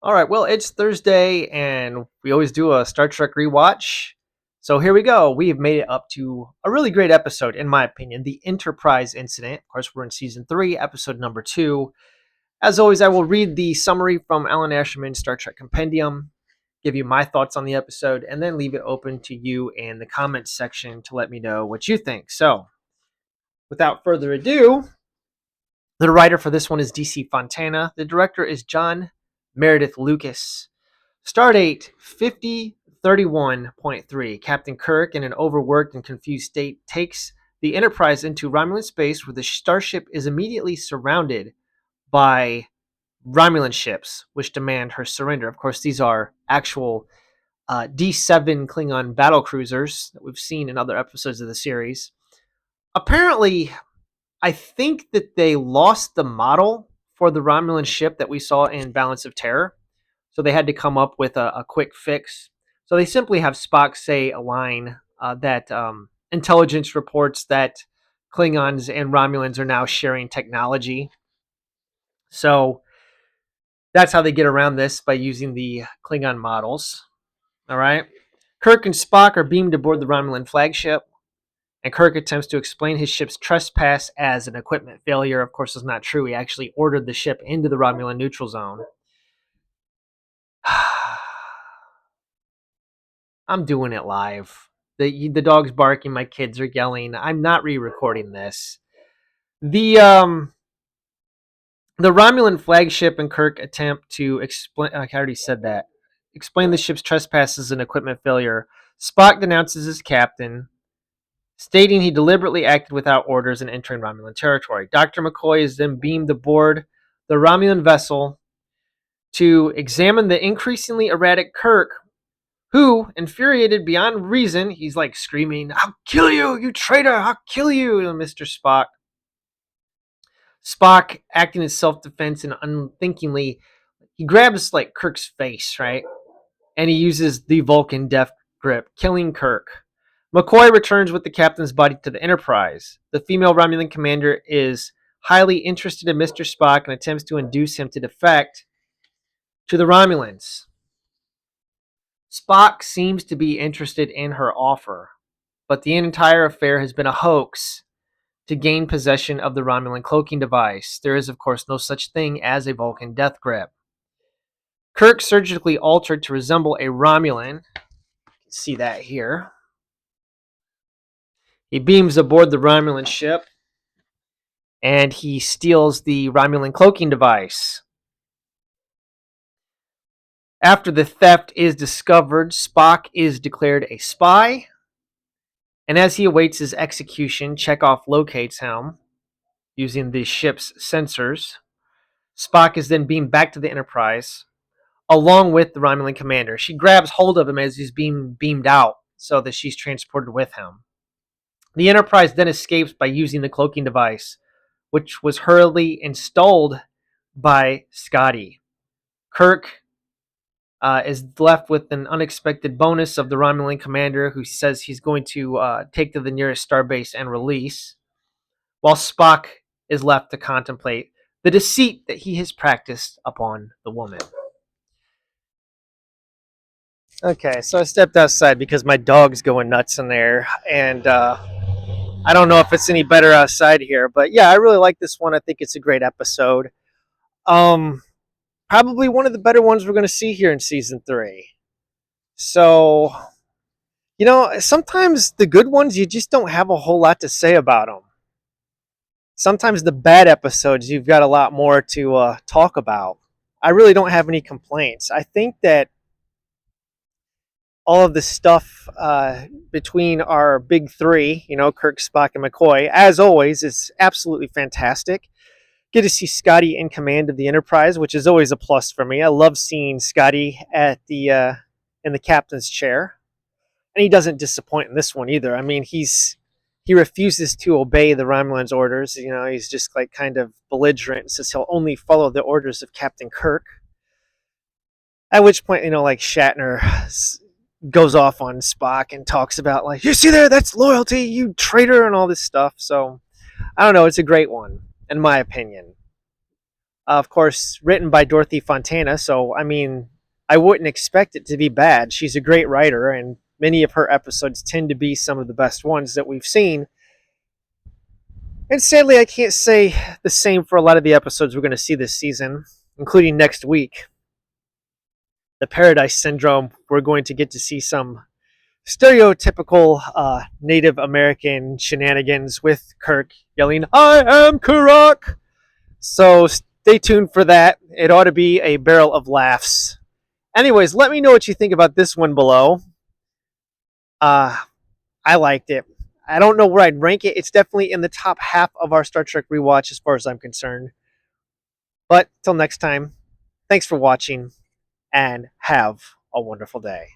All right, well, it's Thursday, and we always do a Star Trek rewatch. So here we go. We have made it up to a really great episode, in my opinion, the Enterprise incident. Of course, we're in season 3, episode number 2. As always, I will read the summary from Alan Asherman's Star Trek Compendium, give you my thoughts on the episode, and then leave it open to you in the comments section to let me know what you think. So, without further ado, the writer for this one is DC Fontana. The director is John Meredith Lucas. Stardate 5031.3. Captain Kirk, in an overworked and confused state, takes the Enterprise into Romulan space where the starship is immediately surrounded by Romulan ships, which demand her surrender. Of course, these are actual D7 Klingon battle cruisers that we've seen in other episodes of the series. Apparently, I think that they lost the model for the Romulan ship that we saw in Balance of Terror. So they had to come up with a quick fix. So they simply have Spock say a line that intelligence reports that Klingons and Romulans are now sharing technology. So that's how they get around this, by using the Klingon models. All right. Kirk and Spock are beamed aboard the Romulan flagship, and Kirk attempts to explain his ship's trespass as an equipment failure. Of course, it's not true. He actually ordered the ship into the Romulan neutral zone. I'm doing it live. The dog's barking, my kids are yelling. I'm not re-recording this. The Romulan flagship and Kirk attempt to explain. I already said that. Explain the ship's trespass as an equipment failure. Spock denounces his captain, stating he deliberately acted without orders in entering Romulan territory. Dr. McCoy is then beamed aboard the Romulan vessel to examine the increasingly erratic Kirk, who, infuriated beyond reason, he's like screaming, "I'll kill you, you traitor! I'll kill you!" to Mr. Spock. Spock, acting in self-defense and unthinkingly, he grabs like Kirk's face, right? And he uses the Vulcan death grip, killing Kirk. McCoy returns with the captain's body to the Enterprise. The female Romulan commander is highly interested in Mr. Spock and attempts to induce him to defect to the Romulans. Spock seems to be interested in her offer, but the entire affair has been a hoax to gain possession of the Romulan cloaking device. There is, of course, no such thing as a Vulcan death grip. Kirk, surgically altered to resemble a Romulan, you can see that here. He beams aboard the Romulan ship, and he steals the Romulan cloaking device. After the theft is discovered, Spock is declared a spy, and as he awaits his execution, Chekhov locates him using the ship's sensors. Spock is then beamed back to the Enterprise, along with the Romulan commander. She grabs hold of him as he's being beamed out, so that she's transported with him. The Enterprise then escapes by using the cloaking device, which was hurriedly installed by Scotty. Kirk is left with an unexpected bonus of the Romulan commander, who says he's going to take to the nearest starbase and release, while Spock is left to contemplate the deceit that he has practiced upon the woman. Okay, so I stepped outside because my dog's going nuts in there, and I don't know if it's any better outside here, but yeah, I really like this one. I think it's a great episode. Probably one of the better ones we're going to see here in season 3. So, sometimes the good ones, you just don't have a whole lot to say about them. Sometimes the bad episodes, you've got a lot more to talk about. I really don't have any complaints. I think that all of the stuff between our big three, Kirk, Spock, and McCoy, as always, is absolutely fantastic. Get to see Scotty in command of the Enterprise, which is always a plus for me. I love seeing Scotty at the in the captain's chair, and he doesn't disappoint in this one either. I mean, he refuses to obey the Romulans' orders. He's just like kind of belligerent and says he'll only follow the orders of Captain Kirk. At which point, like Shatner goes off on Spock and talks about, like, you see there, that's loyalty, you traitor, and all this stuff. So I don't know, it's a great one in my opinion. Of course, written by Dorothy Fontana, so I mean, I wouldn't expect it to be bad. She's a great writer, and many of her episodes tend to be some of the best ones that we've seen. And sadly, I can't say the same for a lot of the episodes we're going to see this season, including next week. The Paradise Syndrome, we're going to get to see some stereotypical Native American shenanigans with Kirk yelling, "I am Kirk!" So stay tuned for that. It ought to be a barrel of laughs. Anyways, let me know what you think about this one below. Uh, I liked it. I don't know where I'd rank it. It's definitely in the top half of our Star Trek rewatch as far as I'm concerned. But till next time, thanks for watching and have a wonderful day.